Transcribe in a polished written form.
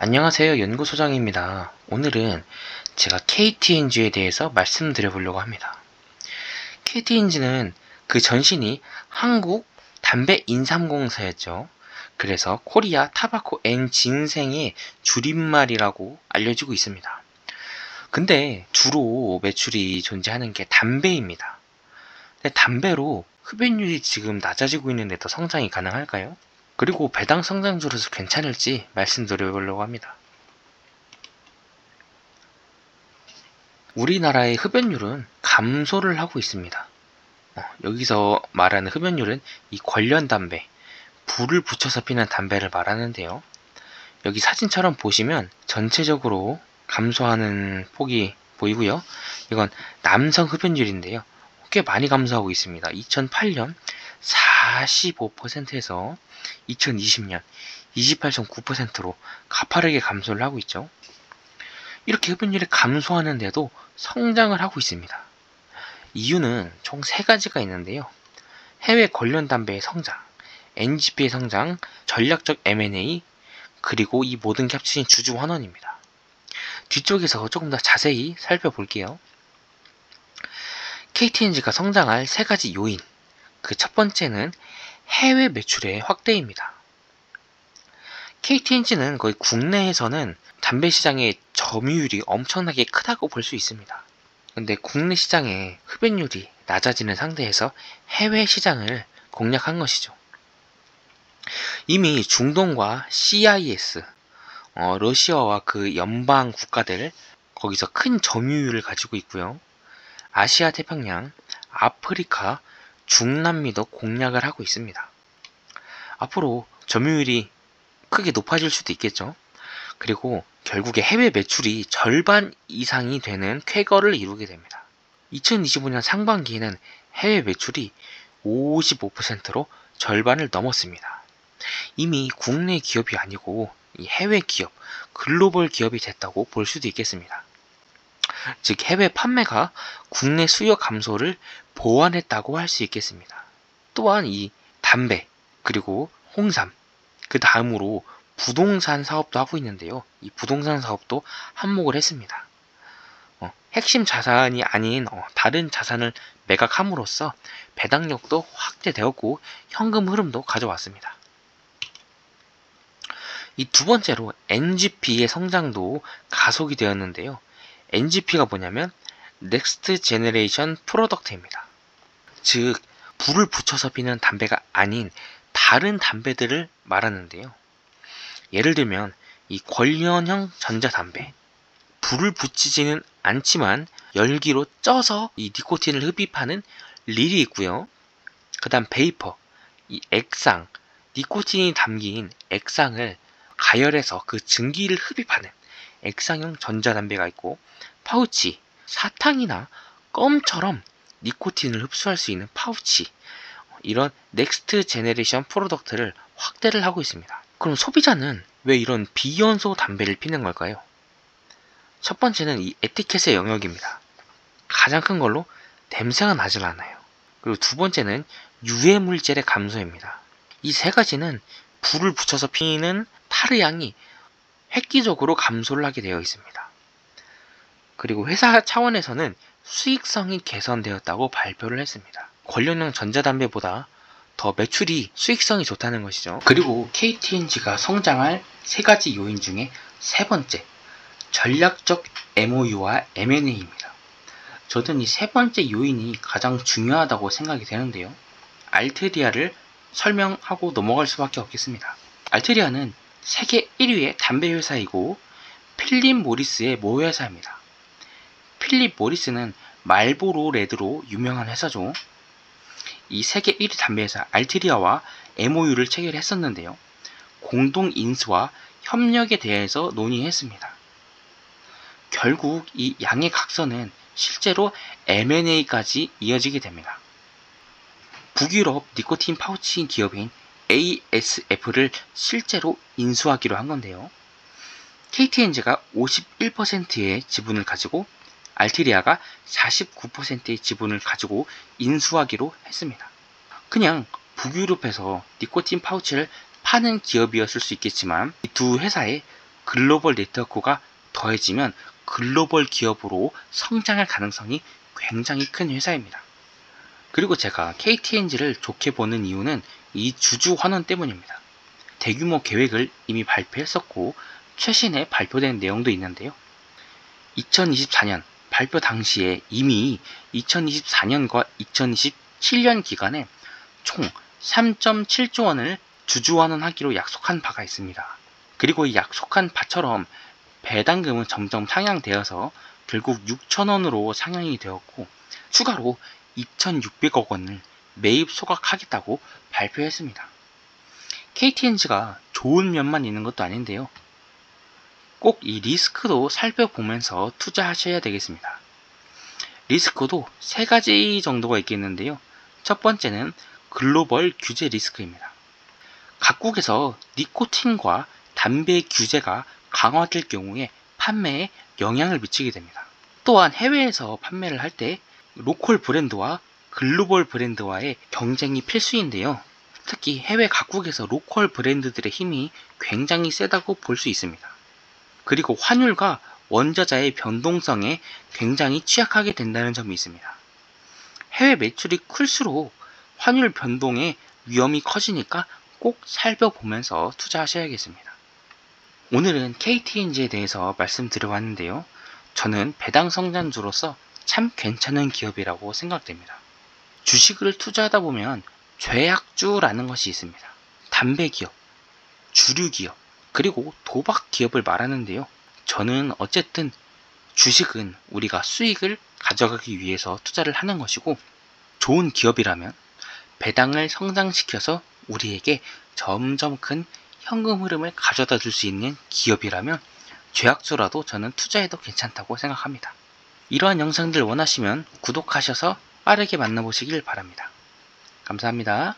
안녕하세요. 연구소장입니다. 오늘은 제가 KTNG에 대해서 말씀드려보려고 합니다. KTNG는 그 전신이 한국 담배 인삼공사였죠. 그래서 코리아 타바코 앤 진생의 줄임말이라고 알려지고 있습니다. 근데 주로 매출이 존재하는 게 담배입니다. 근데 담배로 흡연율이 지금 낮아지고 있는데 더 성장이 가능할까요? 그리고 배당 성장률에서 괜찮을지 말씀드려보려고 합니다. 우리나라의 흡연율은 감소를 하고 있습니다. 여기서 말하는 흡연율은 이 관련 담배, 불을 붙여서 피는 담배를 말하는데요. 여기 사진처럼 보시면 전체적으로 감소하는 폭이 보이고요. 이건 남성 흡연율인데요. 꽤 많이 감소하고 있습니다. 2008년 45%에서 2020년 28.9%로 가파르게 감소를 하고 있죠. 이렇게 흡연율이 감소하는데도 성장을 하고 있습니다. 이유는 총 3가지가 있는데요. 해외 관련 담배의 성장, NGP의 성장, 전략적 M&A, 그리고 이 모든 게 합친 주주 환원입니다. 뒤쪽에서 조금 더 자세히 살펴볼게요. KTNG가 성장할 3가지 요인, 그 첫 번째는 해외 매출의 확대입니다. KTNG는 거의 국내에서는 담배 시장의 점유율이 엄청나게 크다고 볼 수 있습니다. 근데 국내 시장의 흡연율이 낮아지는 상태에서 해외 시장을 공략한 것이죠. 이미 중동과 CIS, 러시아와 그 연방 국가들, 거기서 큰 점유율을 가지고 있고요. 아시아 태평양, 아프리카, 중남미도 공략을 하고 있습니다. 앞으로 점유율이 크게 높아질 수도 있겠죠. 그리고 결국에 해외 매출이 절반 이상이 되는 쾌거를 이루게 됩니다. 2025년 상반기에는 해외 매출이 55%로 절반을 넘었습니다. 이미 국내 기업이 아니고 해외 기업, 글로벌 기업이 됐다고 볼 수도 있겠습니다. 즉 해외 판매가 국내 수요 감소를 보완했다고 할 수 있겠습니다. 또한 이 담배, 그리고 홍삼, 그 다음으로 부동산 사업도 하고 있는데요. 이 부동산 사업도 한몫을 했습니다. 핵심 자산이 아닌 다른 자산을 매각함으로써 배당력도 확대되었고 현금 흐름도 가져왔습니다. 이 두 번째로 NGP의 성장도 가속이 되었는데요. NGP가 뭐냐면 넥스트 제너레이션 프로덕트입니다. 즉 불을 붙여서 피는 담배가 아닌 다른 담배들을 말하는데요. 예를 들면 이 관련형 전자담배, 불을 붙이지는 않지만 열기로 쪄서 이 니코틴을 흡입하는 릴이 있고요. 그 다음 베이퍼, 이 액상, 니코틴이 담긴 액상을 가열해서 그 증기를 흡입하는 액상형 전자담배가 있고, 파우치, 사탕이나 껌처럼 니코틴을 흡수할 수 있는 파우치, 이런 넥스트 제네레이션 프로덕트를 확대를 하고 있습니다. 그럼 소비자는 왜 이런 비연소 담배를 피는 걸까요? 첫 번째는 이 에티켓의 영역입니다. 가장 큰 걸로 냄새가 나질 않아요. 그리고 두 번째는 유해 물질의 감소입니다. 이 3가지는 불을 붙여서 피는 타르향이 획기적으로 감소를 하게 되어 있습니다. 그리고 회사 차원에서는 수익성이 개선되었다고 발표를 했습니다. 관련형 전자담배보다 더 매출이 수익성이 좋다는 것이죠. 그리고 KTNG가 성장할 3가지 요인 중에 3번째, 전략적 MOU와 M&A입니다. 저는 이 3번째 요인이 가장 중요하다고 생각이 되는데요. 알트리아를 설명하고 넘어갈 수밖에 없겠습니다. 알트리아는 세계 1위의 담배 회사이고 필립 모리스의 모회사입니다. 필립 모리스는 말보로 레드로 유명한 회사죠. 이 세계 1위 담배 회사 알트리아와 MOU를 체결했었는데요. 공동 인수와 협력에 대해서 논의했습니다. 결국 이 양의 각선은 실제로 M&A까지 이어지게 됩니다. 북유럽 니코틴 파우치 기업인 ASF를 실제로 인수하기로 한 건데요. KTNG가 51%의 지분을 가지고 알트리아가 49%의 지분을 가지고 인수하기로 했습니다. 그냥 북유럽에서 니코틴 파우치를 파는 기업이었을 수 있겠지만 이 두 회사의 글로벌 네트워크가 더해지면 글로벌 기업으로 성장할 가능성이 굉장히 큰 회사입니다. 그리고 제가 KTNG를 좋게 보는 이유는 이 주주 환원 때문입니다. 대규모 계획을 이미 발표했었고 최신에 발표된 내용도 있는데요. 2024년 발표 당시에 이미 2024년과 2027년 기간에 총 3.7조 원을 주주 환원하기로 약속한 바가 있습니다. 그리고 이 약속한 바처럼 배당금은 점점 상향되어서 결국 6천원으로 상향이 되었고 추가로 2,600억 원을 매입 소각하겠다고 발표했습니다. KTNG가 좋은 면만 있는 것도 아닌데요. 꼭 이 리스크도 살펴보면서 투자하셔야 되겠습니다. 리스크도 세 가지 정도가 있겠는데요. 첫 번째는 글로벌 규제 리스크입니다. 각국에서 니코틴과 담배 규제가 강화될 경우에 판매에 영향을 미치게 됩니다. 또한 해외에서 판매를 할 때 로컬 브랜드와 글로벌 브랜드와의 경쟁이 필수인데요. 특히 해외 각국에서 로컬 브랜드들의 힘이 굉장히 세다고 볼 수 있습니다. 그리고 환율과 원자재의 변동성에 굉장히 취약하게 된다는 점이 있습니다. 해외 매출이 클수록 환율 변동의 위험이 커지니까 꼭 살펴보면서 투자하셔야겠습니다. 오늘은 KTNG에 대해서 말씀드려봤는데요. 저는 배당 성장주로서 참 괜찮은 기업이라고 생각됩니다. 주식을 투자하다 보면 죄악주라는 것이 있습니다. 담배 기업, 주류 기업, 그리고 도박 기업을 말하는데요. 저는 어쨌든 주식은 우리가 수익을 가져가기 위해서 투자를 하는 것이고 좋은 기업이라면 배당을 성장시켜서 우리에게 점점 큰 현금 흐름을 가져다 줄 수 있는 기업이라면 죄악주라도 저는 투자해도 괜찮다고 생각합니다. 이러한 영상들 원하시면 구독하셔서 빠르게 만나보시길 바랍니다. 감사합니다.